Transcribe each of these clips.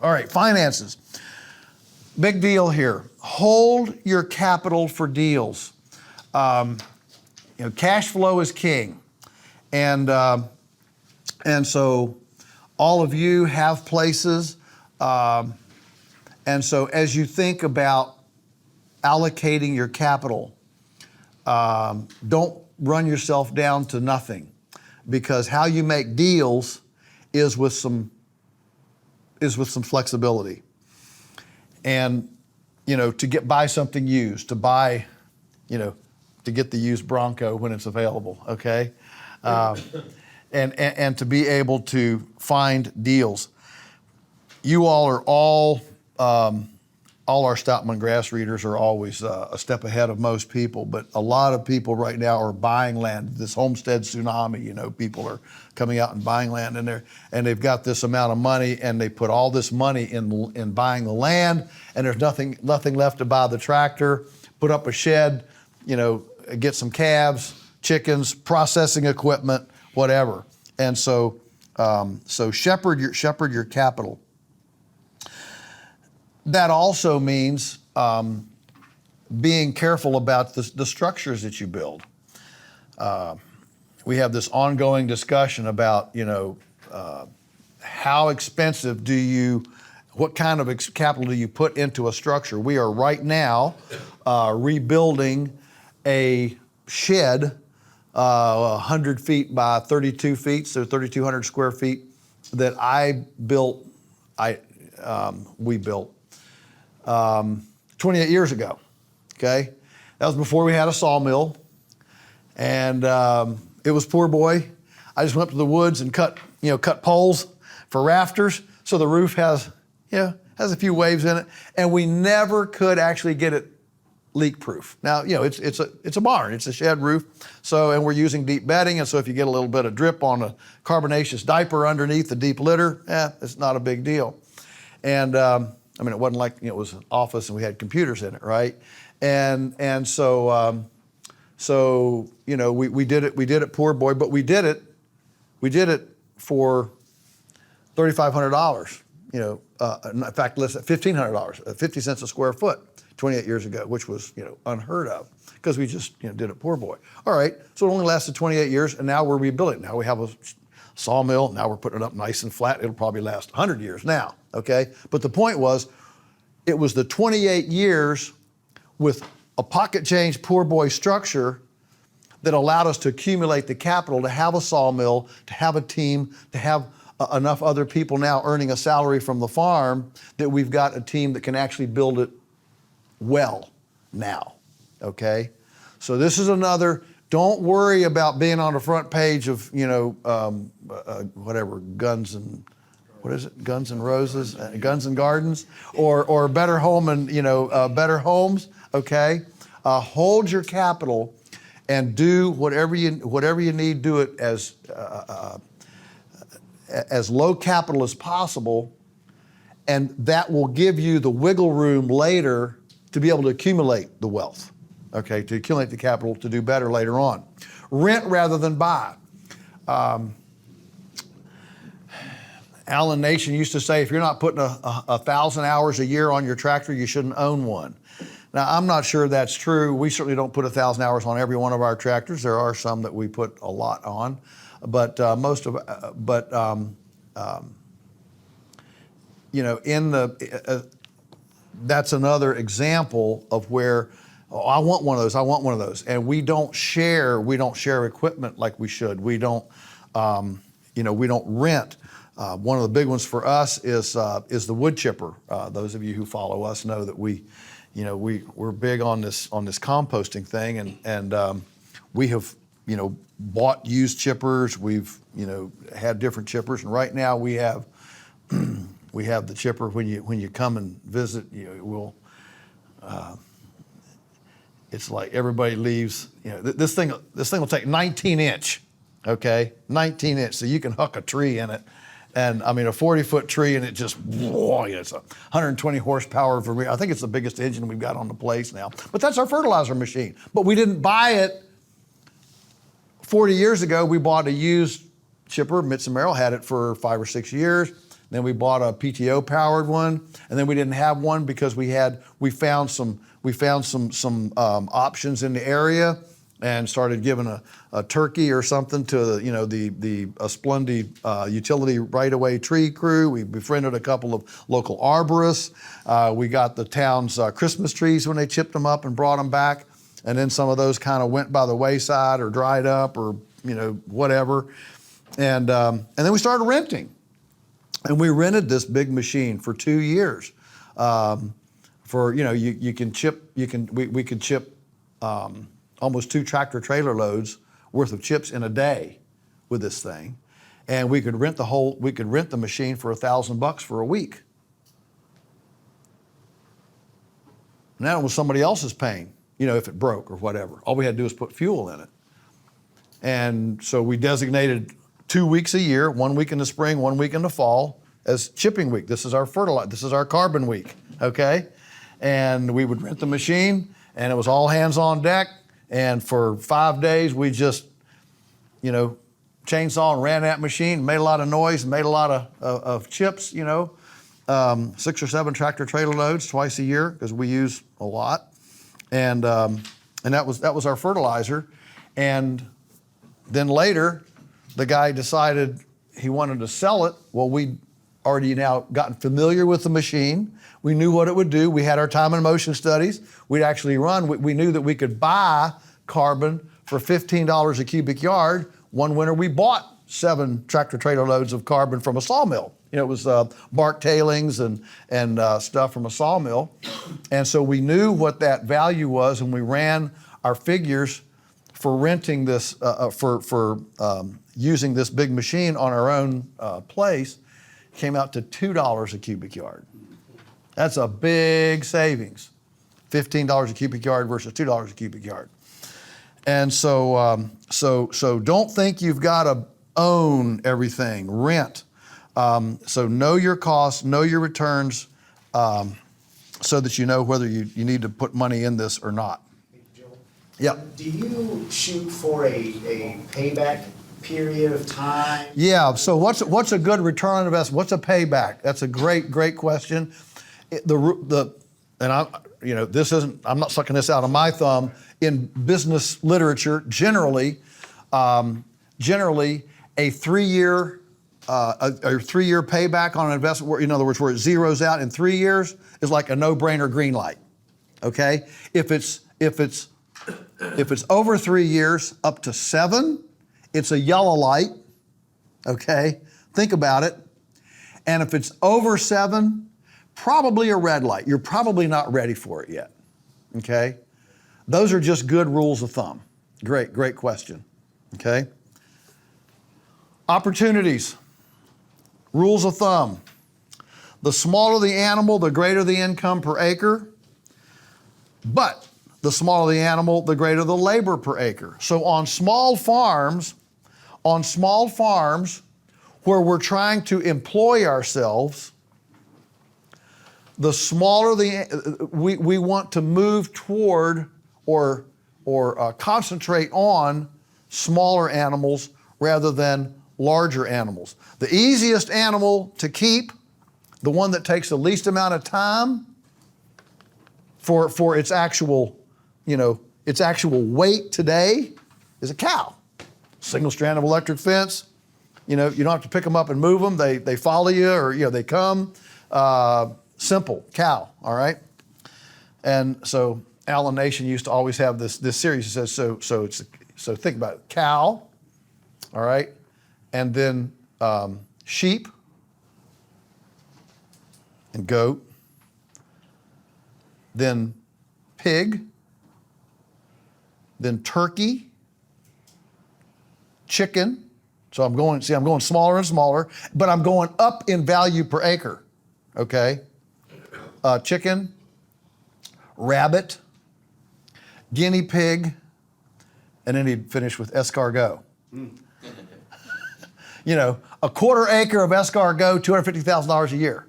All right, finances. Big deal here. Hold your capital for deals. Cash flow is king. And so all of you have places. And so as you think about allocating your capital, don't run yourself down to nothing, because how you make deals is with some flexibility. And, to buy something used, to buy, to get the used Bronco when it's available, okay? And to be able to find deals. You all are all our Stoutman grass readers are always a step ahead of most people, but a lot of people right now are buying land. This homestead tsunami, people are coming out and buying land in there, and they've got this amount of money, and they put all this money in buying the land, and there's nothing left to buy the tractor, put up a shed, get some calves, chickens, processing equipment, whatever. And so shepherd your capital. That also means being careful about the structures that you build. We have this ongoing discussion about, how expensive what kind of capital do you put into a structure? We are right now rebuilding a shed, 100 feet by 32 feet, so 3,200 square feet, that we built 28 years ago, okay? That was before we had a sawmill, and it was poor boy. I just went up to the woods and cut poles for rafters, so the roof has a few waves in it, and we never could actually get it leak-proof. Now, it's a barn, it's a shed roof, and we're using deep bedding, and so if you get a little bit of drip on a carbonaceous diaper underneath the deep litter, it's not a big deal. And it wasn't like it was an office and we had computers in it, right? And so we did it poor boy, but we did it for $3,500. In fact, less than $1,500, 50 cents a square foot, 28 years ago, which was unheard of, because we just did it poor boy. All right, so it only lasted 28 years, and now we're rebuilding. Now we have a sawmill. Now we're putting it up nice and flat. It'll probably last 100 years now, okay? But the point was, it was the 28 years with a pocket change poor boy structure that allowed us to accumulate the capital to have a sawmill, to have a team, to have enough other people now earning a salary from the farm that we've got a team that can actually build it well now, okay? So this is another. Don't worry about being on the front page of, whatever, Guns and Roses, Guns and Gardens, or Better Home and, Better Homes, okay? Hold your capital and do whatever you need, do it as low capital as possible, and that will give you the wiggle room later to be able to accumulate the wealth. Okay, to accumulate the capital to do better later on. Rent rather than buy. Alan Nation used to say, if you're not putting 1,000 hours a year on your tractor, you shouldn't own one. Now, I'm not sure that's true. We certainly don't put 1,000 hours on every one of our tractors. There are some that we put a lot on, but that's another example of where, I want one of those. And we don't share equipment like we should. We don't rent. One of the big ones for us is the wood chipper. Those of you who follow us know that we're big on this composting thing, and we have bought used chippers. We've had different chippers, and right now we have the chipper when you come and visit. It's like everybody leaves. This thing will take 19 inch, okay, 19 inch, so you can hook a tree in it. And a 40-foot tree, and it just, it's 120 horsepower for me. I think it's the biggest engine we've got on the place now. But that's our fertilizer machine. But we didn't buy it 40 years ago. We bought a used chipper. Mitz and Merrill had it for 5 or 6 years. Then we bought a PTO powered one, and then we didn't have one because we found some options in the area, and started giving a turkey or something to the Splendid utility right-of-way tree crew. We befriended a couple of local arborists. We got the town's Christmas trees when they chipped them up and brought them back, and then some of those kind of went by the wayside or dried up or whatever, and then we started renting, and we rented this big machine for 2 years. We could chip almost 2 tractor trailer loads worth of chips in a day with this thing, and we could rent the machine for $1,000 for a week. And that was somebody else's pain, if it broke or whatever. All we had to do was put fuel in it. And so we designated 2 weeks a year, 1 week in the spring, 1 week in the fall, as chipping week. This is our this is our carbon week, okay? And we would rent the machine, and it was all hands on deck. And for 5 days, we just, chainsaw and ran that machine, made a lot of noise, and made a lot of chips, 6 or 7 tractor trailer loads twice a year because we use a lot. And that was our fertilizer. And then later, the guy decided he wanted to sell it. Well, we'd already now gotten familiar with the machine. We knew what it would do. We had our time and motion studies. We'd actually run. We knew that we could buy carbon for $15 a cubic yard. One winter, we bought 7 tractor trailer loads of carbon from a sawmill. It was bark tailings and stuff from a sawmill. And so we knew what that value was, and we ran our figures for renting this, using this big machine on our own place. Came out to $2 a cubic yard. That's a big savings. $15 a cubic yard versus $2 a cubic yard. And so don't think you've got to own everything. Rent. So know your costs, know your returns, so that you know whether you need to put money in this or not. Joel, yeah. Do you shoot for a payback period of time? Yeah. So what's a good return on investment? What's a payback? That's a great question. I'm not sucking this out of my thumb. In business literature, generally, a 3-year payback on an investment, in other words, where it zeroes out in 3 years, is like a no-brainer green light. Okay, if it's over 3 years, up to 7, it's a yellow light. Okay, think about it. And if it's over 7, probably a red light. You're probably not ready for it yet. Okay, those are just good rules of thumb. Great question. Okay. Opportunities. Rules of thumb. The smaller the animal, the greater the income per acre. But the smaller the animal, the greater the labor per acre. So on small farms where we're trying to employ ourselves, the smaller we want to move toward or concentrate on smaller animals rather than larger animals. The easiest animal to keep, the one that takes the least amount of time for its actual weight today, is a cow. Single strand of electric fence. You don't have to pick them up and move them. They follow you, or they come. Simple, cow. All right. And so Allen Nation used to always have this series. It says so think about it. Cow. All right. And then sheep and goat, then pig, then turkey, chicken. So I'm going smaller and smaller, but I'm going up in value per acre. Okay. Chicken, rabbit, guinea pig, and then he'd finish with escargot. A quarter acre of escargot, $250,000 a year.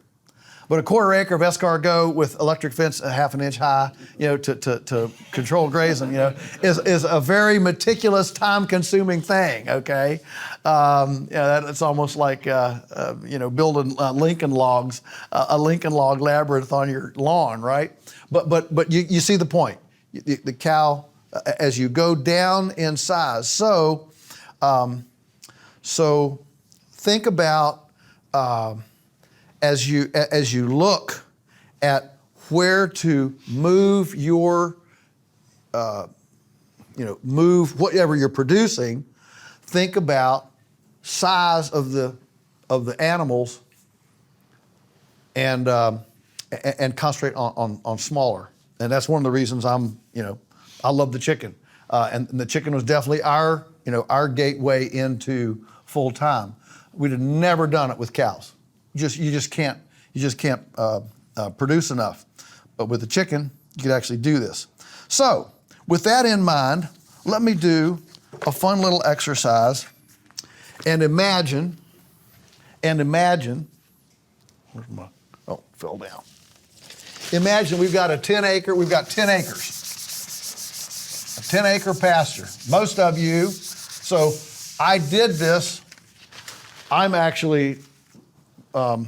But a quarter acre of escargot with electric fence a half an inch high, to control grazing, is a very meticulous, time-consuming thing. Okay, it's almost like building Lincoln logs, a Lincoln log labyrinth on your lawn, right? But you see the point. The cow, as you go down in size, so think about. As you look at where to move your, move whatever you're producing, think about size of the animals, and concentrate on smaller. And that's one of the reasons I love the chicken, and the chicken was definitely our gateway into full time. We'd have never done it with cows. You just can't produce enough. But with the chicken, you could actually do this. So with that in mind, let me do a fun little exercise and imagine, where's my, oh, fell down. Imagine we've got 10 acres, a 10-acre pasture. Most of you, so I did this, I'm actually, I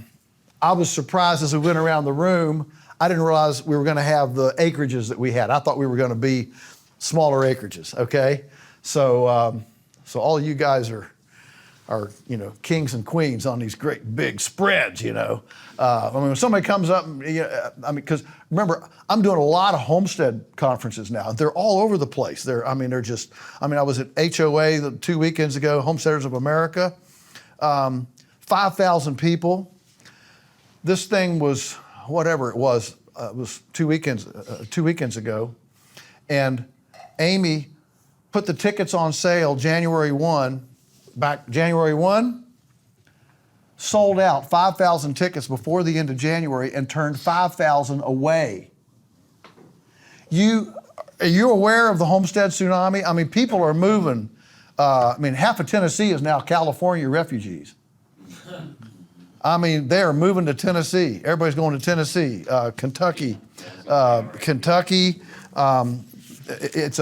was surprised as we went around the room. I didn't realize we were going to have the acreages that we had. I thought we were going to be smaller acreages. Okay, so all you guys are kings and queens on these great big spreads. When somebody comes up, because remember, I'm doing a lot of homestead conferences now. They're all over the place. I was at HOA 2 weekends ago, Homesteaders of America. 5,000 people. This thing was whatever it was 2 weekends ago, and Amy put the tickets on sale January 1, sold out 5,000 tickets before the end of January and turned 5,000 away. Are you aware of the homestead tsunami? People are moving. Half of Tennessee is now California refugees. They are moving to Tennessee. Everybody's going to Tennessee, Kentucky. It's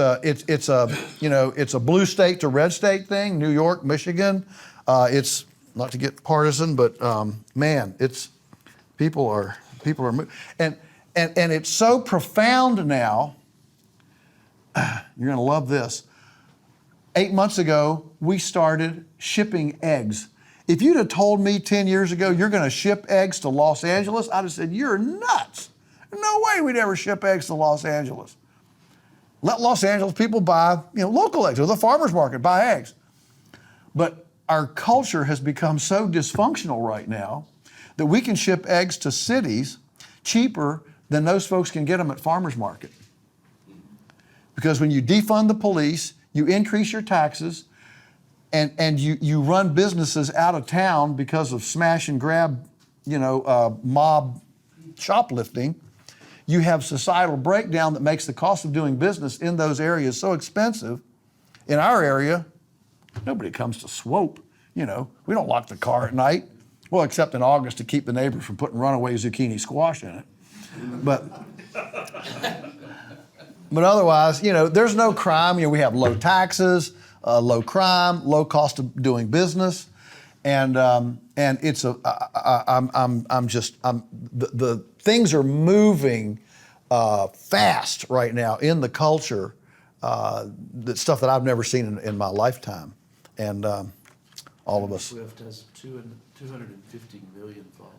a blue state to red state thing. New York, Michigan. It's not to get partisan, but people are moving, and it's so profound now. You're going to love this. 8 months ago, we started shipping eggs. If you'd have told me 10 years ago you're going to ship eggs to Los Angeles, I'd have said, you're nuts. No way we'd ever ship eggs to Los Angeles. Let Los Angeles people buy, local eggs, or the farmer's market, buy eggs. But our culture has become so dysfunctional right now that we can ship eggs to cities cheaper than those folks can get them at farmer's market. Because when you defund the police, you increase your taxes, and you run businesses out of town because of smash and grab, mob shoplifting, you have societal breakdown that makes the cost of doing business in those areas so expensive. In our area, nobody comes to Swope. We don't lock the car at night. Well, except in August to keep the neighbors from putting runaway zucchini squash in it. But otherwise, there's no crime. We have low taxes, low crime, low cost of doing business, and it's the things are moving fast right now in the culture. That's stuff that I've never seen in my lifetime, and all of us. Swift has 250 million followers.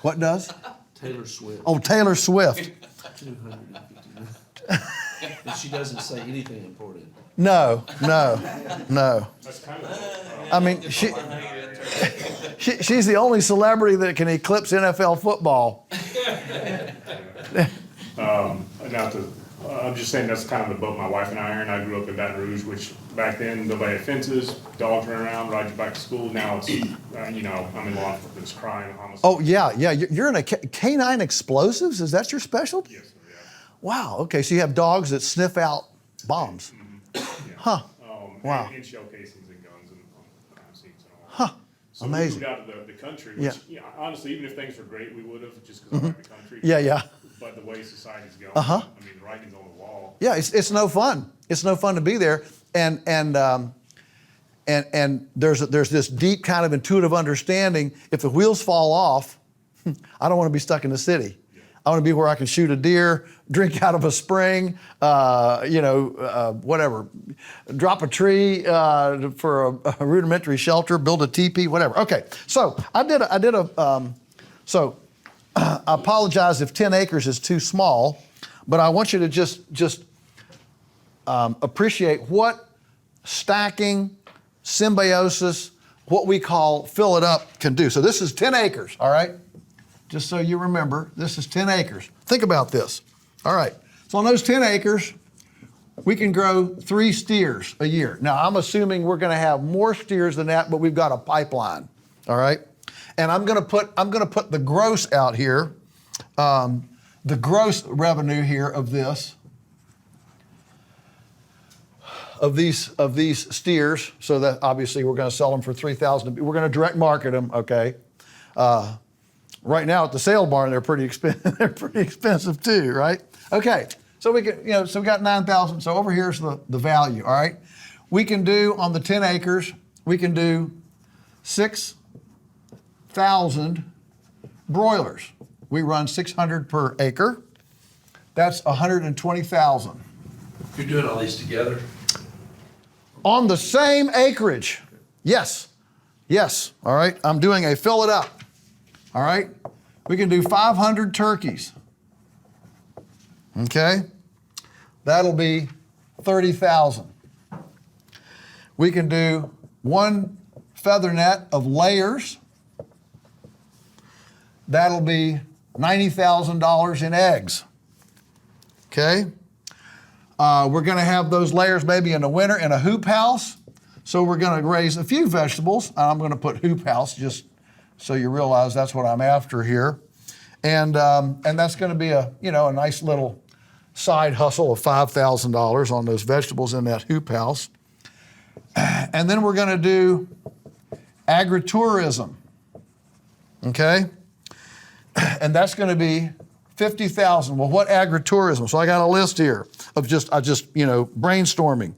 What does? Taylor Swift. Oh, Taylor Swift. 250 million. And she doesn't say anything important. No. That's kind of She's the only celebrity that can eclipse NFL football. I'm just saying that's kind of the boat my wife and I are in. I grew up in Baton Rouge, which back then nobody had fences, dogs ran around, ride you back to school. Now it's, I'm in law enforcement, it's crime, homicide. Oh yeah. You're in a canine explosives. Is that your specialty? Yes, sir, yeah. Wow. Okay, so you have dogs that sniff out bombs. Mm-hmm. Yeah. Huh. Wow. Wow. And shell casings and guns and crime scenes and all. Huh. So Amazing. we moved out to the country, Yeah. which, honestly, even if things were great, we would have, just because I like the country. Yeah, yeah. But the way society's going, Uh-huh. I mean, the writing's on the wall. Yeah, it's no fun. It's no fun to be there, and there's this deep kind of intuitive understanding. If the wheels fall off, I don't want to be stuck in the city. I want to be where I can shoot a deer, drink out of a spring, whatever, drop a tree for a rudimentary shelter, build a teepee, whatever. Okay, so I apologize if 10 acres is too small, but I want you to just appreciate what stacking, symbiosis, what we call fill it up can do. So this is 10 acres, all right? Just so you remember, this is 10 acres. Think about this. All right, so on those 10 acres, we can grow 3 steers a year. Now, I'm assuming we're gonna have more steers than that, but we've got a pipeline, all right? And I'm gonna put the gross out here, the gross revenue here of this, of these steers, so that obviously we're gonna sell them for $3,000. We're gonna direct market them, okay? Right now at the sale barn, they're pretty expensive. They're pretty expensive too, right? Okay, so we can, so we got 9,000. So over here's the value, all right? We can do on the 10 acres, we can do 6,000 broilers. We run 600 per acre. That's 120,000. You're doing all these together? On the same acreage. Yes, all right? I'm doing a fill it up. All right, we can do 500 turkeys. Okay, that'll be 30,000. We can do 1 feather net of layers. That'll be $90,000 in eggs. Okay, we're going to have those layers maybe in the winter in a hoop house. So we're going to raise a few vegetables. I'm going to put hoop house just so you realize that's what I'm after here. And that's gonna be a nice little side hustle of $5,000 on those vegetables in that hoop house. And then we're gonna do agritourism, okay? And that's gonna be 50,000. Well, what agritourism? So I got a list here of brainstorming.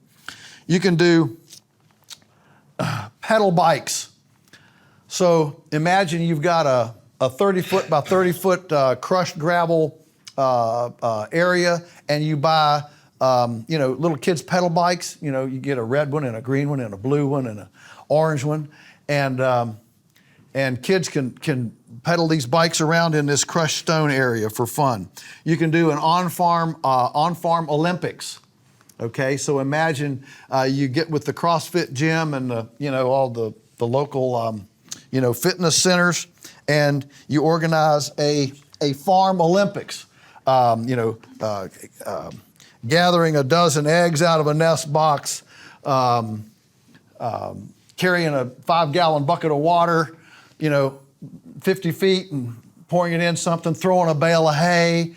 You can do pedal bikes. So imagine you've got a 30-foot by 30-foot crushed gravel area, and you buy little kids' pedal bikes. You get a red one and a green one and a blue one and an orange one, and kids can pedal these bikes around in this crushed stone area for fun. You can do an on-farm Olympics. Okay, so imagine you get with the CrossFit gym and all the local fitness centers, and you organize a farm Olympics. Gathering a dozen eggs out of a nest box, carrying a 5-gallon bucket of water, 50 feet and pouring it in something, throwing a bale of hay,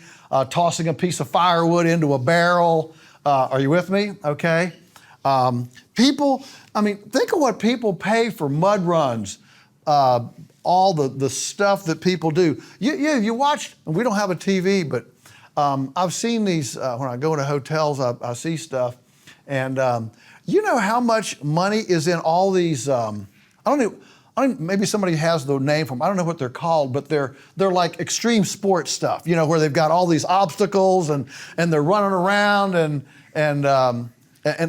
tossing a piece of firewood into a barrel. Are you with me? Okay. Think of what people pay for mud runs, all the stuff that people do. You watch, we don't have a TV, but I've seen these, when I go into hotels, I see stuff. And you know how much money is in all these, maybe somebody has the name for them. I don't know what they're called, but they're like extreme sports stuff, where they've got all these obstacles and they're running around and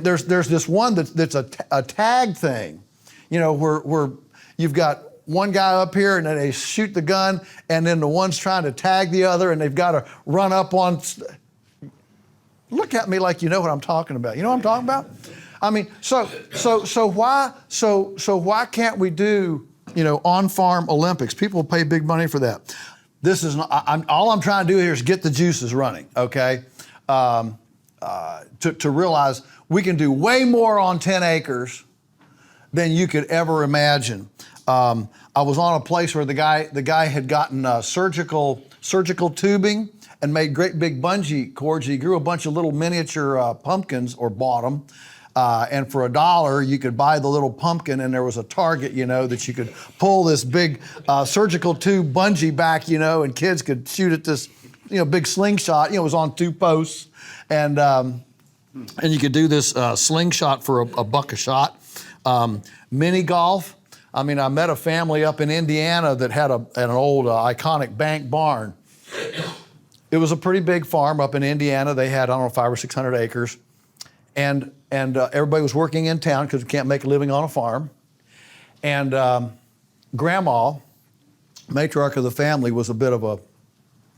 there's this one that's a tag thing, where you've got one guy up here and then they shoot the gun and then the one's trying to tag the other and they've got to run up on. Look at me like you know what I'm talking about. You know what I'm talking about? So why can't we do, on-farm Olympics? People pay big money for that. This is not, all I'm trying to do here is get the juices running, okay? To realize we can do way more on 10 acres than you could ever imagine. I was on a place where the guy had gotten surgical tubing and made great big bungee cords. He grew a bunch of little miniature pumpkins, or bought them, And for $1, you could buy the little pumpkin, and there was a target, that you could pull this big surgical tube bungee back, and kids could shoot at this, big slingshot. It was on 2 posts, and you could do this slingshot for a buck a shot. Mini golf. I met a family up in Indiana that had an old iconic bank barn. It was a pretty big farm up in Indiana. They had, 500 or 600 acres. And everybody was working in town because you can't make a living on a farm. And Grandma, matriarch of the family, was a bit of a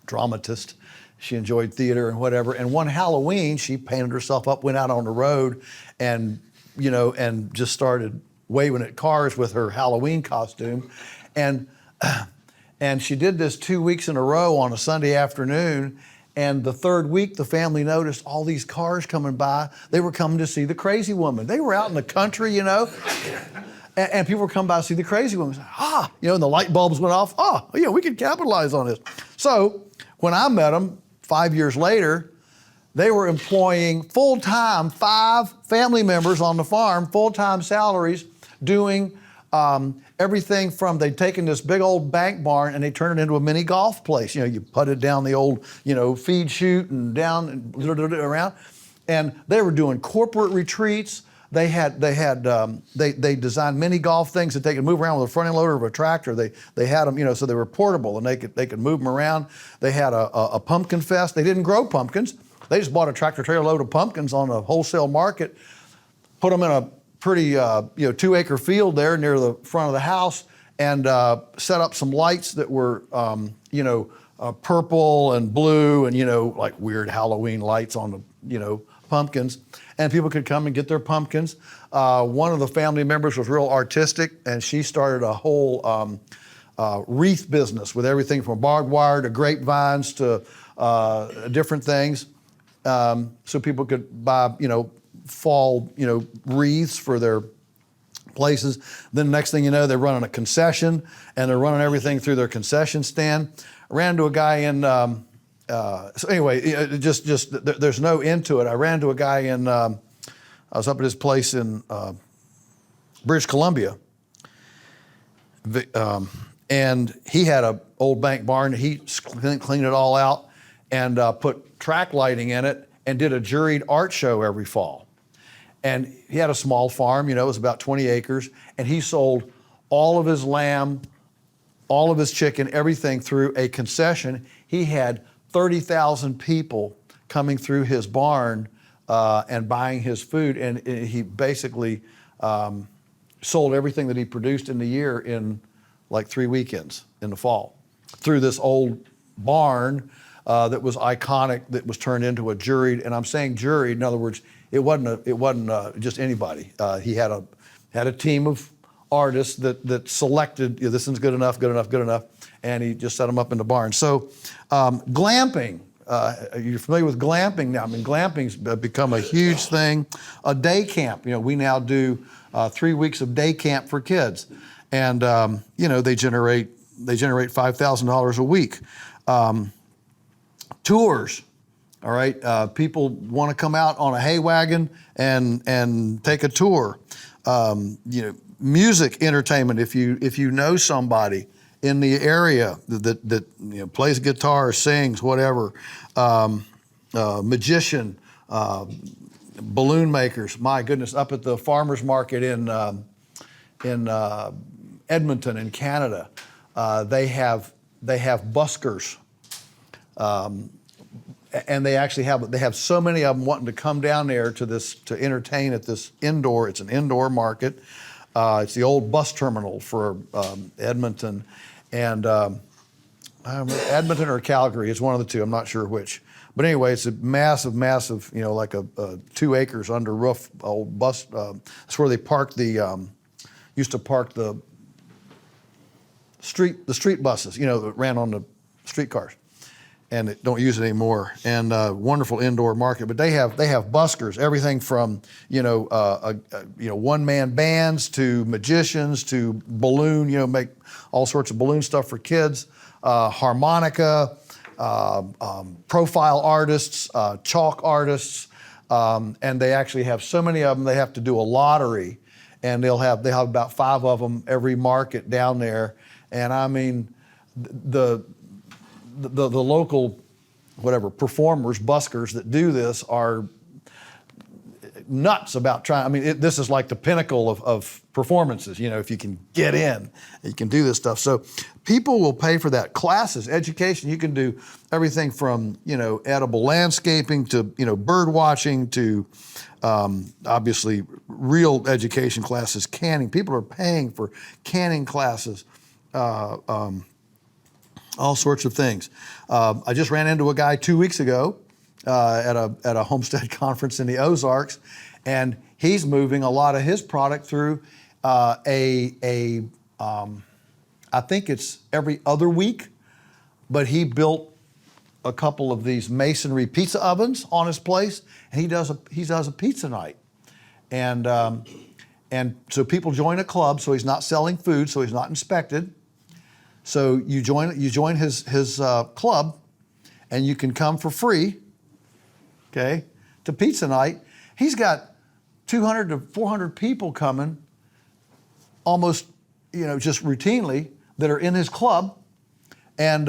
dramatist. She enjoyed theater and whatever. And one Halloween, she painted herself up, went out on the road, and just started waving at cars with her Halloween costume. And she did this 2 weeks in a row on a Sunday afternoon. And the third week, the family noticed all these cars coming by. They were coming to see the crazy woman. They were out in the country, and people were coming by to see the crazy woman. And the light bulbs went off. We could capitalize on this. So when I met them 5 years later, they were employing full-time 5 family members on the farm, full-time salaries, doing everything from, they'd taken this big old bank barn and they turned it into a mini golf place. You putted down the old, feed chute and down and around. And they were doing corporate retreats. They designed mini golf things that they could move around with a front end loader of a tractor. They had them, so they were portable and they could move them around. They had a pumpkin fest. They didn't grow pumpkins. They just bought a tractor trailer load of pumpkins on a wholesale market, put them in a pretty 2-acre field there near the front of the house, and set up some lights that were purple and blue and like weird Halloween lights on the pumpkins, and people could come and get their pumpkins. One of the family members was real artistic, and she started a whole wreath business with everything from barbed wire to grapevines to different things, so people could buy fall, wreaths for their places. Then the next thing you know, they're running a concession, and they're running everything through their concession stand. I ran to a guy in, so anyway, there's no end to it. I ran to a guy in, I was up at his place in British Columbia, and he had an old bank barn. He cleaned it all out and put track lighting in it and did a juried art show every fall. And he had a small farm, it was about 20 acres, and he sold all of his lamb, all of his chicken, everything through a concession. He had 30,000 people coming through his barn and buying his food, and he basically sold everything that he produced in the year in like 3 weekends in the fall through this old barn that was iconic, that was turned into a juried, and I'm saying juried, in other words, it wasn't just anybody. He had a team of artists that selected, this one's good enough, and he just set them up in the barn. So glamping, you're familiar with glamping now. Glamping's become a huge thing. A day camp, we now do 3 weeks of day camp for kids, and they generate $5,000 a week. Tours. All right, people want to come out on a hay wagon and take a tour. Music entertainment. If you know somebody in the area that plays guitar, sings, whatever, magician, balloon makers. My goodness, up at the farmers market in Edmonton in Canada, they have buskers. And they actually have so many of them wanting to come down there to entertain at this indoor. It's an indoor market. It's the old bus terminal for Edmonton, and Edmonton or Calgary. It's one of the two. I'm not sure which. But anyway, it's a massive, like a 2 acres under roof old bus. That's where they parked used to park the street buses. That ran on the streetcars. And they don't use it anymore. And wonderful indoor market, but they have buskers, everything from one-man bands to magicians to balloon, make all sorts of balloon stuff for kids, harmonica, profile artists, chalk artists, and they actually have so many of them they have to do a lottery, and they have about 5 of them every market down there. And I mean, the local performers, buskers that do this are nuts about trying. I mean, this is like the pinnacle of performances. If you can get in, you can do this stuff. So people will pay for that. Classes, education, you can do everything from, edible landscaping to, bird watching to obviously real education classes, canning. People are paying for canning classes, all sorts of things. I just ran into a guy 2 weeks ago at a homestead conference in the Ozarks, and he's moving a lot of his product through I think it's every other week, but he built a couple of these masonry pizza ovens on his place, and he does a pizza night, and so people join a club. So he's not selling food, so he's not inspected. So you join his club, and you can come for free, okay, to pizza night. He's got 200 to 400 people coming almost, just routinely that are in his club. And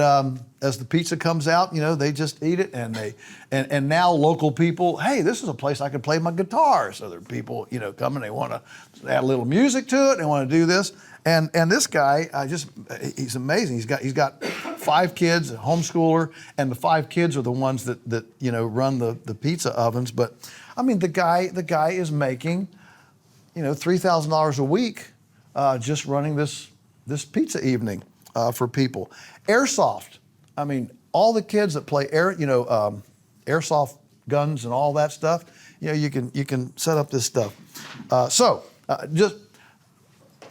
as the pizza comes out, they just eat it, and now local people, hey, this is a place I could play my guitar. So there are people, coming, they want to add a little music to it, they want to do this. And this guy, he's amazing. He's got 5 kids, a homeschooler, and the 5 kids are the ones that run the pizza ovens. But I mean, the guy is making, $3,000 a week just running this pizza evening for people. Airsoft. I mean, all the kids that play airsoft guns and all that stuff. You can set up this stuff.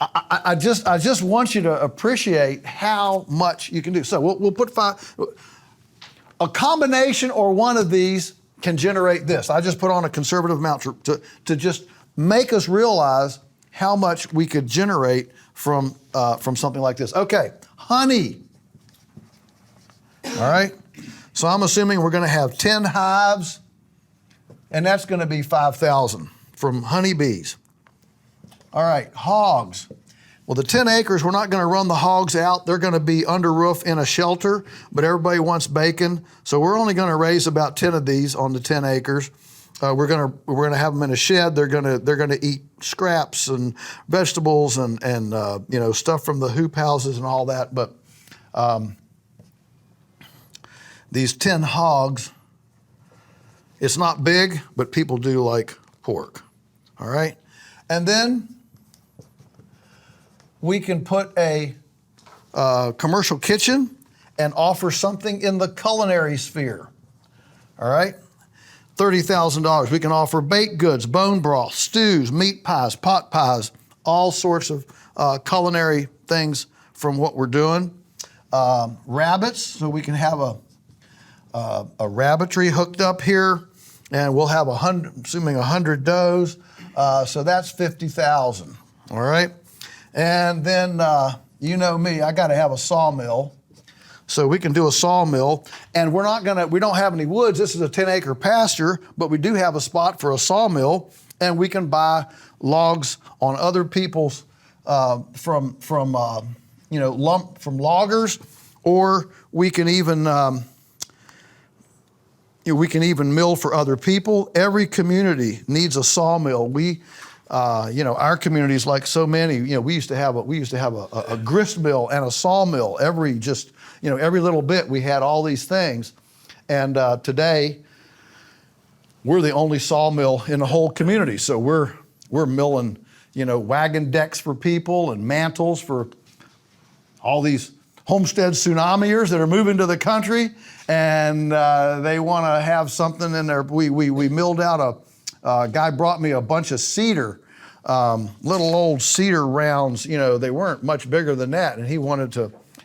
I just want you to appreciate how much you can do. So we'll put 5. A combination or one of these can generate this. I just put on a conservative amount to just make us realize how much we could generate from something like this. Okay, honey. All right. So I'm assuming we're going to have 10 hives, and that's going to be 5,000 from honeybees. All right, hogs. Well, the 10 acres, we're not going to run the hogs out. They're going to be under roof in a shelter, but everybody wants bacon. So we're only going to raise about 10 of these on the 10 acres. We're going to have them in a shed. They're going to eat scraps and vegetables and stuff from the hoop houses and all that. But these 10 hogs, it's not big, but people do like pork. All right, and then we can put a commercial kitchen and offer something in the culinary sphere. All right, $30,000. We can offer baked goods, bone broth, stews, meat pies, pot pies, all sorts of culinary things from what we're doing. Rabbits, so we can have a rabbitry hooked up here, and we'll have 100 does. So that's 50,000. All right. And then, you know me, I got to have a sawmill. So we can do a sawmill, and we don't have any woods. This is a 10-acre pasture, but we do have a spot for a sawmill, and we can buy logs on other people's from loggers, or we can even mill for other people. Every community needs a sawmill. Our community is like so many. We used to have a grist mill and a sawmill. Every little bit we had all these things, and today we're the only sawmill in the whole community. So we're milling wagon decks for people and mantles for all these homestead tsunamiers that are moving to the country, and they want to have something in there. We milled out a guy brought me a bunch of cedar, little old cedar rounds. They weren't much bigger than that, and he was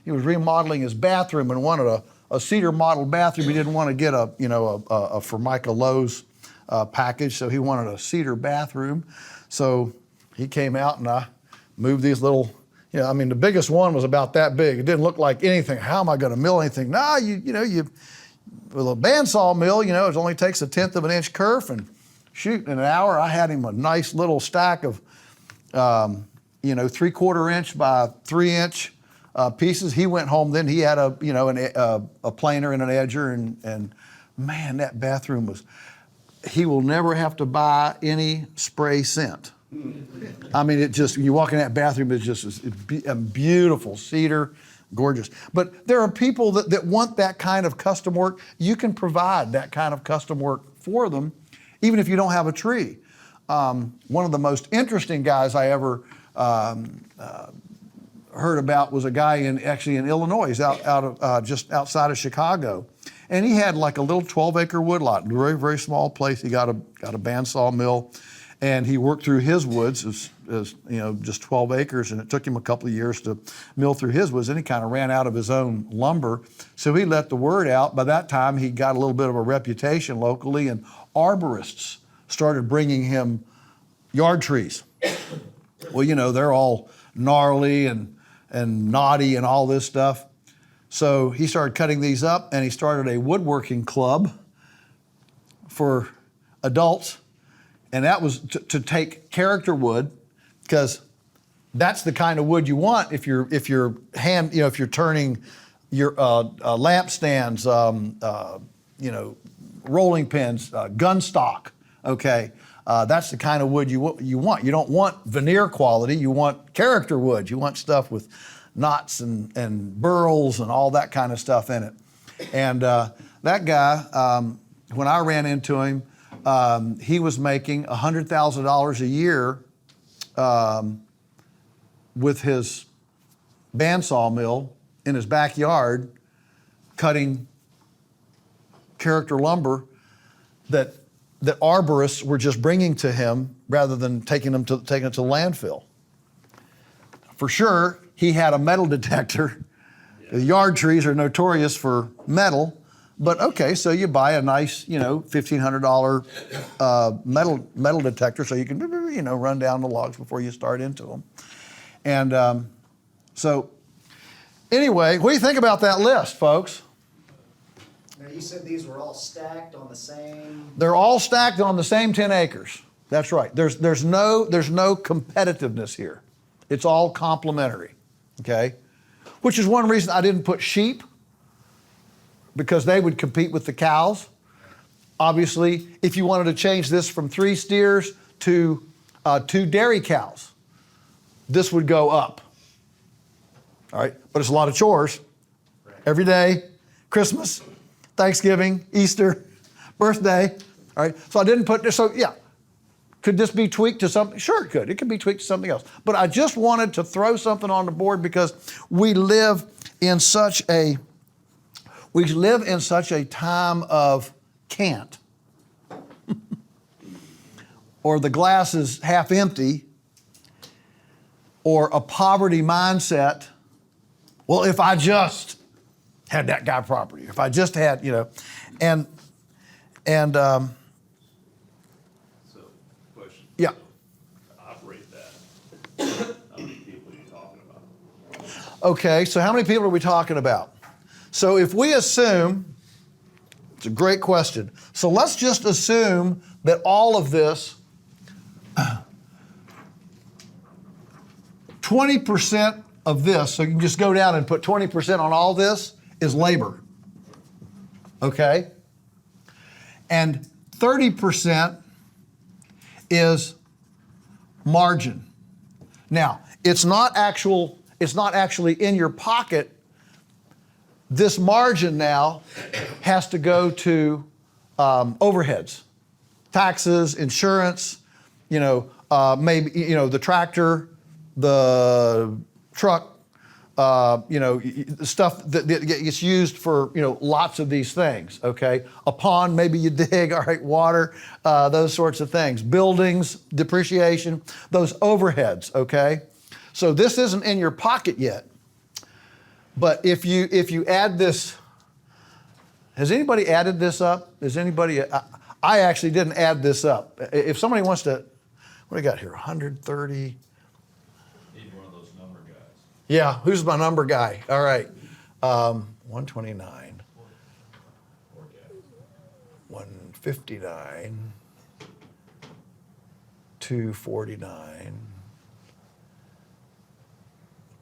remodeling his bathroom and wanted a cedar model bathroom. He didn't want to get a Formica Lowe's package, so he wanted a cedar bathroom. So he came out, and I moved these little. The biggest one was about that big. It didn't look like anything. How am I going to mill anything? With a bandsaw mill, it only takes 1/10 of an inch kerf, and shoot, in an hour I had him a nice little stack of, 3/4 inch by 3 inch pieces. He went home. Then he had a planer and an edger, and man, that bathroom was. He will never have to buy any spray scent. I mean, it just, you walk in that bathroom, it's just a beautiful cedar, gorgeous. But there are people that want that kind of custom work. You can provide that kind of custom work for them, even if you don't have a tree. One of the most interesting guys I ever heard about was a guy in Illinois. He's out of just outside of Chicago. And he had like a little 12-acre woodlot, very, very small place. He got a bandsaw mill, and he worked through his woods as just 12 acres, and it took him a couple of years to mill through his woods. And he kind of ran out of his own lumber, so he let the word out. By that time, he got a little bit of a reputation locally, and arborists started bringing him yard trees. Well, they're all gnarly and knotty and all this stuff. So he started cutting these up, and he started a woodworking club for adults, and that was to take character wood, because that's the kind of wood you want if you're turning your lampstands, rolling pins, gun stock. Okay, that's the kind of wood you want. You don't want veneer quality. You want character wood. You want stuff with knots and burls and all that kind of stuff in it. And that guy, when I ran into him, he was making $100,000 a year with his bandsaw mill in his backyard, cutting character lumber that arborists were just bringing to him rather than taking it to the landfill. For sure, he had a metal detector. The yard trees are notorious for metal, but okay, so you buy a nice, $1,500 metal detector so you can, run down the logs before you start into them. And so, anyway, what do you think about that list, folks? Now, you said these were all stacked on the same. They're all stacked on the same 10 acres. That's right. There's no competitiveness here. It's all complementary. Okay, which is one reason I didn't put sheep, because they would compete with the cows. Obviously, if you wanted to change this from 3 steers to 2 dairy cows, this would go up. All right, but it's a lot of chores. Every day, Christmas, Thanksgiving, Easter, birthday. All right, so I didn't put this. So yeah. Could this be tweaked to something? Sure, it could. It could be tweaked to something else. But I just wanted to throw something on the board because we live in such a time of can't. Or the glass is half empty, or a poverty mindset. Well, if I just had that guy property, if I just had, and yeah. To operate that, how many people are you talking about? Okay, so how many people are we talking about? So if we assume, it's a great question. So let's just assume that all of this, 20% of this, so you can just go down and put 20% on all this, is labor. Okay? And 30% is margin. Now, it's not actually in your pocket. This margin now has to go to overheads, taxes, insurance, maybe, the tractor, the truck, the stuff that gets used for, lots of these things, okay? A pond, maybe you dig, all right, water, those sorts of things. Buildings, depreciation, those overheads, okay? So this isn't in your pocket yet. But if you add this, has anybody added this up? I actually didn't add this up. If somebody wants to, what do I got here, 130? Yeah, who's my number guy? All right. 129, 159, 249,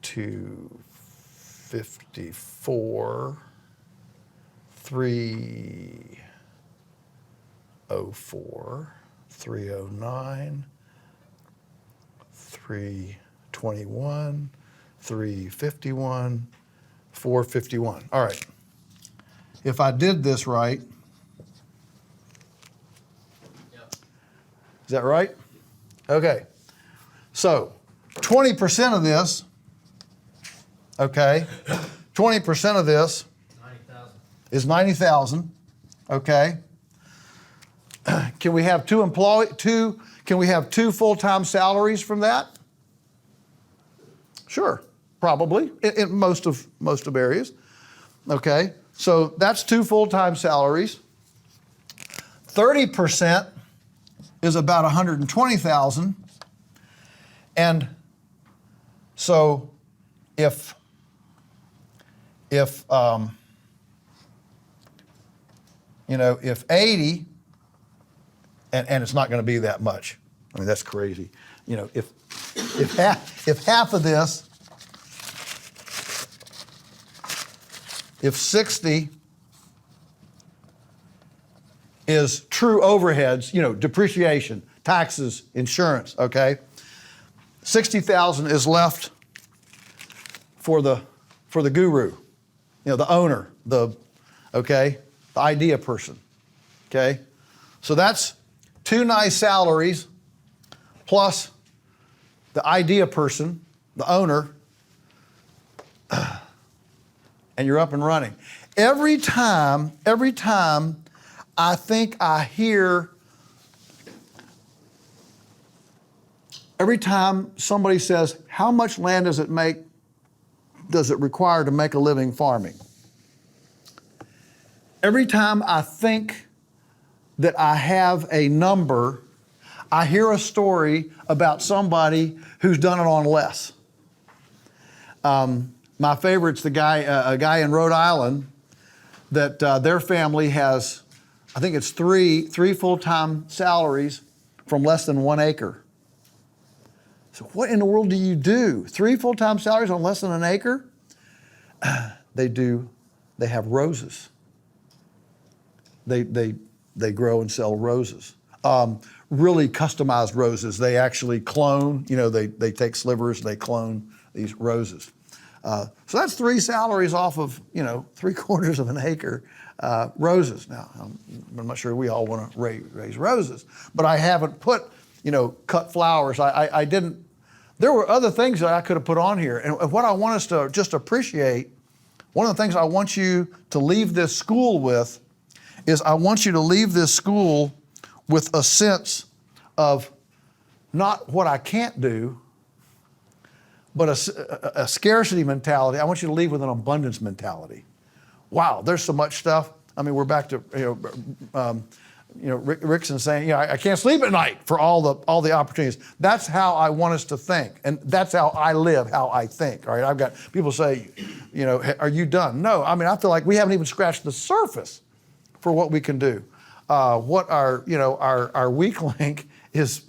254, 304, 309, 321, 351, 451. All right. If I did this right, is that right? Okay. So 20% of this, okay, 20% of this 90,000. is 90,000, okay? Can we have two full-time salaries from that? Sure, probably, in most of areas, okay? So that's 2 full-time salaries. 30% is about 120,000. And so if 80, and it's not going to be that much. I mean, that's crazy. You know, if half of this, if 60 is true overheads, you know, depreciation, taxes, insurance, okay? 60,000 is left for the guru, you know, the owner, the idea person, okay? So that's 2 nice salaries plus the idea person, the owner, and you're up and running. Every time I think I hear, every time somebody says, how much land does it require to make a living farming? Every time I think that I have a number, I hear a story about somebody who's done it on less. My favorite's a guy in Rhode Island that their family has, I think it's three full-time salaries from less than 1 acre. So what in the world do you do? 3 full-time salaries on less than an acre? They have roses. They grow and sell roses. Really customized roses. They actually clone, you know, they take slivers, they clone these roses. So that's 3 salaries off of, you know, 3/4 of an acre roses. Now, I'm not sure we all want to raise roses, but I haven't put, you know, cut flowers. I didn't, there were other things that I could have put on here. And what I want us to just appreciate, one of the things I want you to leave this school with is I want you to leave this school with a sense of not what I can't do, but a scarcity mentality. I want you to leave with an abundance mentality. Wow, there's so much stuff. I mean, we're back to Rickson saying, I can't sleep at night for all the opportunities. That's how I want us to think, and that's how I live, how I think. All right, I've got people say, are you done? No, I mean, I feel like we haven't even scratched the surface for what we can do. What our weak link is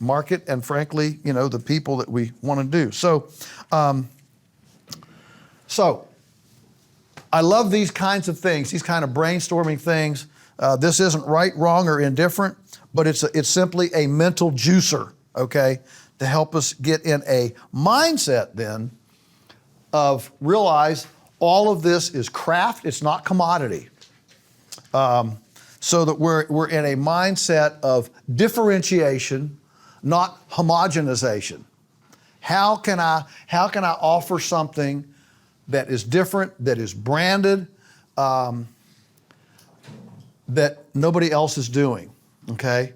market, and frankly, the people that we want to do. So I love these kinds of things, these kind of brainstorming things. This isn't right, wrong, or indifferent, but it's simply a mental juicer, okay, to help us get in a mindset then of realize all of this is craft, it's not commodity. So that we're in a mindset of differentiation, not homogenization. How can I offer something that is different, that is branded, that nobody else is doing, okay?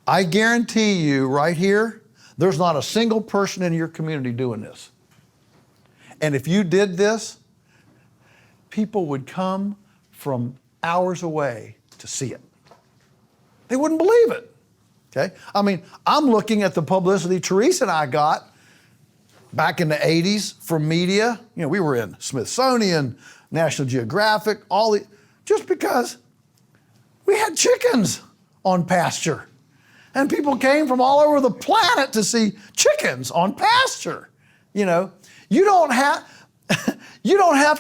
I guarantee you right here, there's not a single person in your community doing this. And if you did this, people would come from hours away to see it. They wouldn't believe it, okay? I mean, I'm looking at the publicity Teresa and I got back in the 80s from media. We were in Smithsonian, National Geographic, just because we had chickens on pasture. And people came from all over the planet to see chickens on pasture. You know, you don't have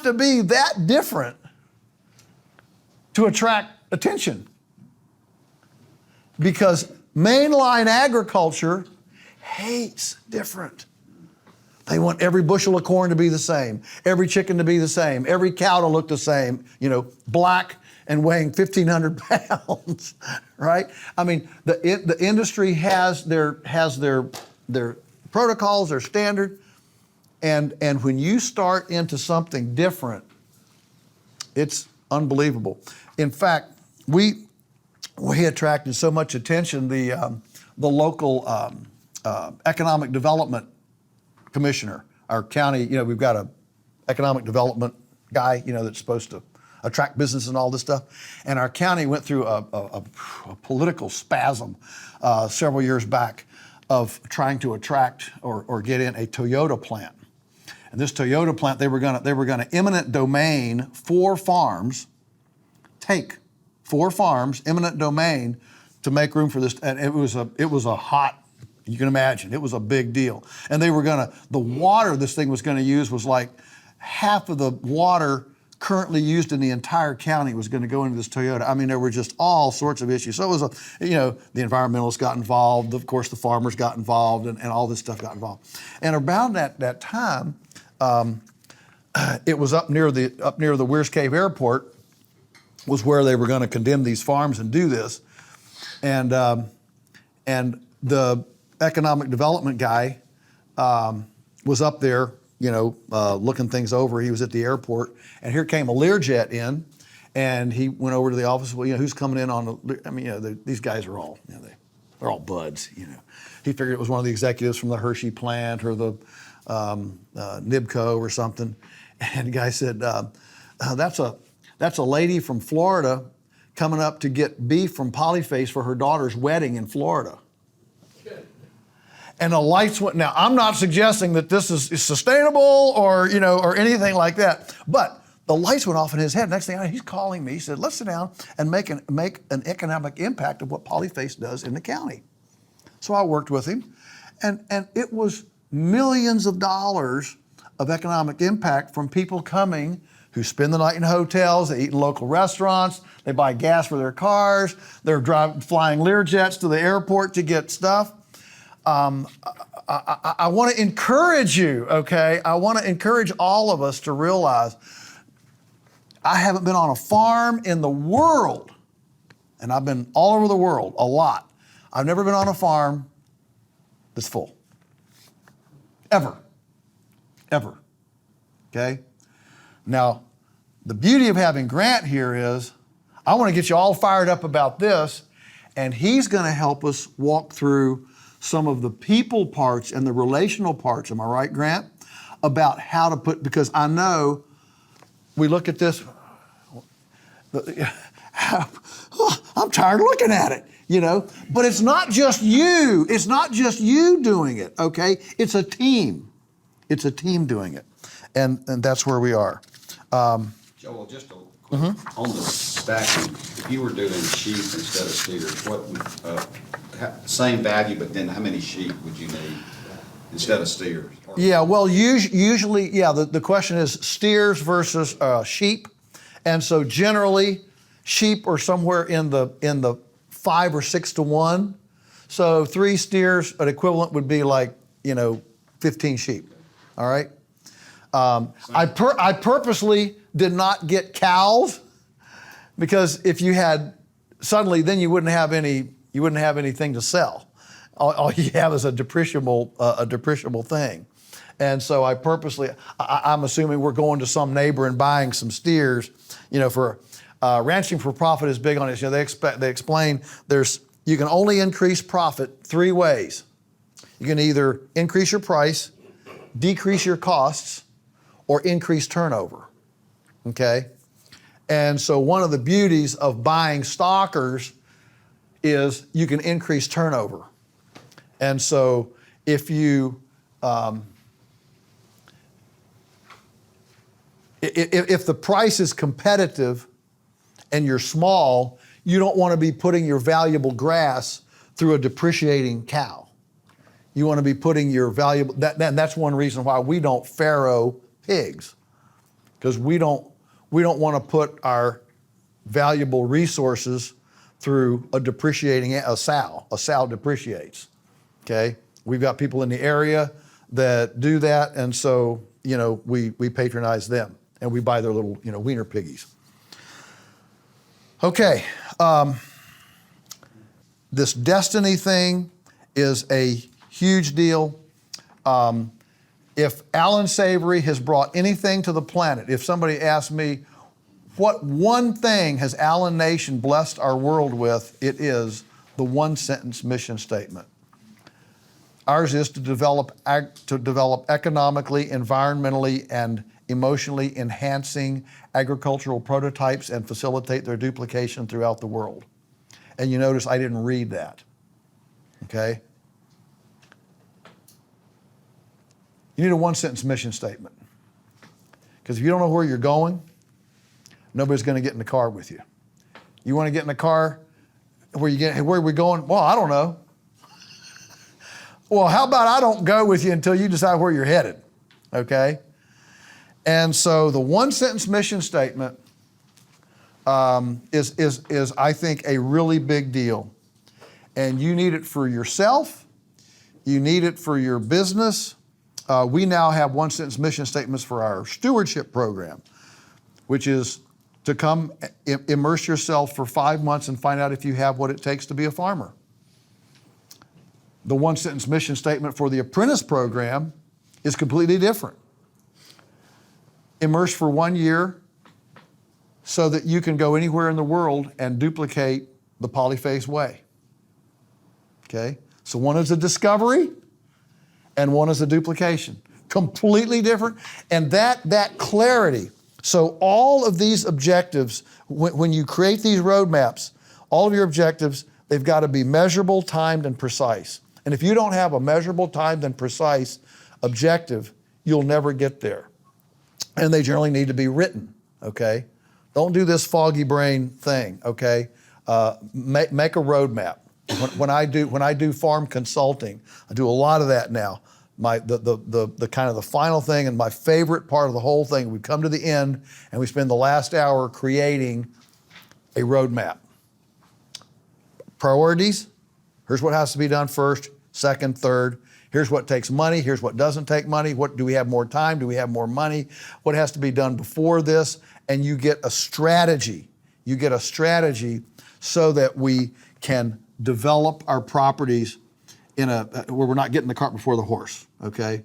to be that different to attract attention. Because mainline agriculture hates different. They want every bushel of corn to be the same, every chicken to be the same, every cow to look the same, you know, black and weighing 1,500 pounds, right? I mean, the industry has their protocols, their standard, and when you start into something different, it's unbelievable. In fact, we attracted so much attention. The local economic development commissioner, our county, you know, we've got a economic development guy, you know, that's supposed to attract business and all this stuff. And our county went through a political spasm several years back of trying to attract or get in a Toyota plant. And this Toyota plant, they were gonna eminent domain 4 farms, take 4 farms, eminent domain, to make room for this. And it was a hot, you can imagine, it was a big deal. And the water this thing was gonna use was like half of the water currently used in the entire county was going to go into this Toyota. I mean, there were just all sorts of issues. So it was the environmentalists got involved, of course the farmers got involved, and all this stuff got involved. And around that time, it was up near the Weirs Cave Airport was where they were going to condemn these farms and do this. And the economic development guy was up there, looking things over. He was at the airport, and here came a Learjet in, and he went over to the office. Well, who's coming in on the? I mean, these guys are all, they're all buds. He figured it was one of the executives from the Hershey plant or the Nibco or something. And the guy said, "That's a lady from Florida coming up to get beef from Polyface for her daughter's wedding in Florida." And the lights went. Now, I'm not suggesting that this is sustainable or anything like that, but the lights went off in his head. Next thing I know, he's calling me. He said, "Let's sit down and make an economic impact of what Polyface does in the county." So I worked with him, and it was millions of dollars of economic impact from people coming who spend the night in hotels, they eat in local restaurants, they buy gas for their cars, they're flying Learjets to the airport to get stuff. I want to encourage you, okay? I want to encourage all of us to realize I haven't been on a farm in the world, and I've been all over the world a lot. I've never been on a farm that's full. Ever. Okay? Now, the beauty of having Grant here is I want to get you all fired up about this, and he's going to help us walk through some of the people parts and the relational parts, am I right, Grant? About how to because I know we look at this, I'm tired of looking at it, but it's not just you. It's not just you doing it, okay? It's a team. It's a team doing it, and that's where we are. Joel, just a quick, on the stacking, if you were doing sheep instead of steers, what would, same value, but then how many sheep would you need instead of steers? Yeah, well, usually, the question is steers versus sheep. And so generally, sheep are somewhere in the 5 or 6 to 1. So 3 steers, an equivalent would be like, 15 sheep, all right? I purposely did not get cows because if you had, suddenly then you wouldn't have anything to sell. All you have is a depreciable thing. And so I purposely, I'm assuming we're going to some neighbor and buying some steers, for ranching for profit is big on this. They explain you can only increase profit 3 ways. You can either increase your price, decrease your costs, or increase turnover, okay? And so one of the beauties of buying stockers is you can increase turnover. And so if you, if the price is competitive and you're small, you don't want to be putting your valuable grass through a depreciating cow. You want to be putting your valuable, that's one reason why we don't farrow pigs, because we don't want to put our valuable resources through a depreciating, a sow. A sow depreciates, okay? We've got people in the area that do that, and so, we patronize them, and we buy their little, wiener piggies. Okay, this destiny thing is a huge deal. If Alan Savory has brought anything to the planet, if somebody asks me, what one thing has Allen Nation blessed our world with, it is the one-sentence mission statement. Ours is to develop economically, environmentally, and emotionally enhancing agricultural prototypes and facilitate their duplication throughout the world. And you notice I didn't read that, okay? You need a one-sentence mission statement. Because if you don't know where you're going, nobody's going to get in the car with you. You want to get in the car, where are we going? Well, I don't know. Well, how about I don't go with you until you decide where you're headed, okay? And so the one-sentence mission statement is, I think, a really big deal. And you need it for yourself. You need it for your business. We now have one-sentence mission statements for our stewardship program, which is to come immerse yourself for 5 months and find out if you have what it takes to be a farmer. The one-sentence mission statement for the apprentice program is completely different. Immerse for 1 year so that you can go anywhere in the world and duplicate the polyphase way. Okay? So one is a discovery and one is a duplication. Completely different. And that clarity. So all of these objectives, when you create these roadmaps, all of your objectives, they've got to be measurable, timed, and precise. And if you don't have a measurable, timed, and precise objective, you'll never get there. And they generally need to be written, okay? Don't do this foggy brain thing, okay? Make a roadmap. When I do farm consulting, I do a lot of that now. The kind of the final thing and my favorite part of the whole thing, we come to the end and we spend the last hour creating a roadmap. Priorities, here's what has to be done first, second, third. Here's what takes money, here's what doesn't take money. What do we have more time? Do we have more money? What has to be done before this? And you get a strategy. You get a strategy so that we can develop our properties in where we're not getting the cart before the horse, okay?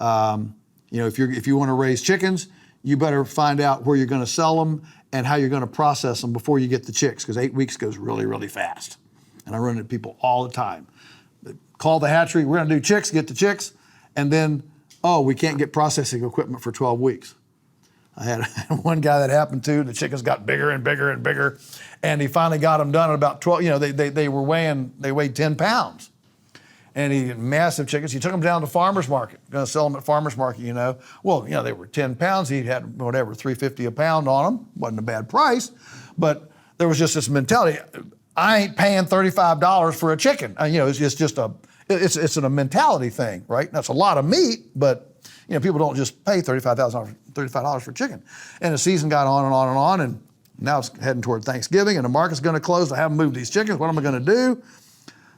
If you want to raise chickens, you better find out where you're going to sell them and how you're going to process them before you get the chicks, because 8 weeks goes really, really fast. And I run into people all the time. Call the hatchery, we're going to do chicks, get the chicks, and then, we can't get processing equipment for 12 weeks. I had one guy that happened to, the chickens got bigger and bigger and bigger, and he finally got them done at about 12, they weighed 10 pounds. And he had massive chickens. He took them down to farmer's market, going to sell them at farmer's market, Well, they were 10 pounds. He had $3.50 a pound on them. Wasn't a bad price, but there was just this mentality. I ain't paying $35 for a chicken. It's a mentality thing, right? That's a lot of meat, but people don't just pay $35 for chicken. And the season got on and on and on, and now it's heading toward Thanksgiving, and the market's going to close. I haven't moved these chickens. What am I going to do?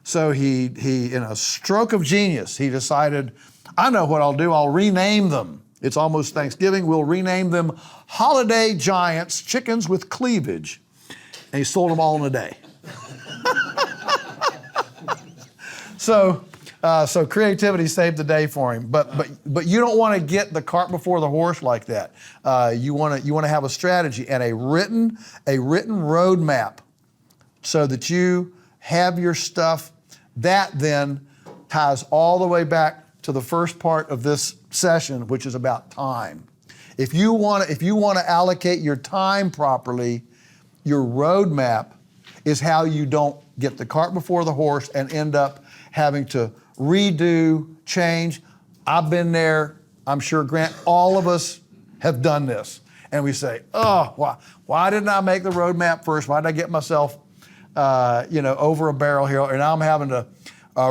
So he, in a stroke of genius, he decided, I know what I'll do. I'll rename them. It's almost Thanksgiving. We'll rename them Holiday Giants Chickens with Cleavage. And he sold them all in a day. So creativity saved the day for him. But you don't want to get the cart before the horse like that. You want to have a strategy and a written roadmap so that you have your stuff. That then ties all the way back to the first part of this session, which is about time. If you want to allocate your time properly, your roadmap is how you don't get the cart before the horse and end up having to redo, change. I've been there. I'm sure, Grant, all of us have done this. And we say, why didn't I make the roadmap first? Why did I get myself over a barrel here, and now I'm having to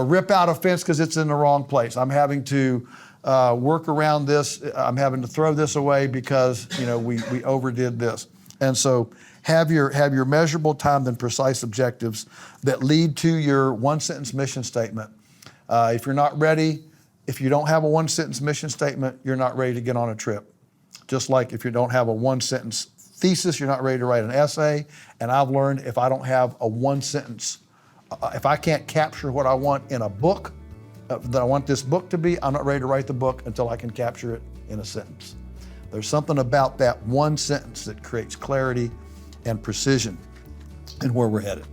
rip out a fence because it's in the wrong place. I'm having to work around this. I'm having to throw this away because we overdid this. And so have your measurable, timed, and precise objectives that lead to your one-sentence mission statement. If you're not ready, if you don't have a one-sentence mission statement, you're not ready to get on a trip. Just like if you don't have a one-sentence thesis, you're not ready to write an essay. And I've learned if I don't have a one-sentence, if I can't capture what I want in a book, that I want this book to be, I'm not ready to write the book until I can capture it in a sentence. There's something about that one sentence that creates clarity and precision in where we're headed.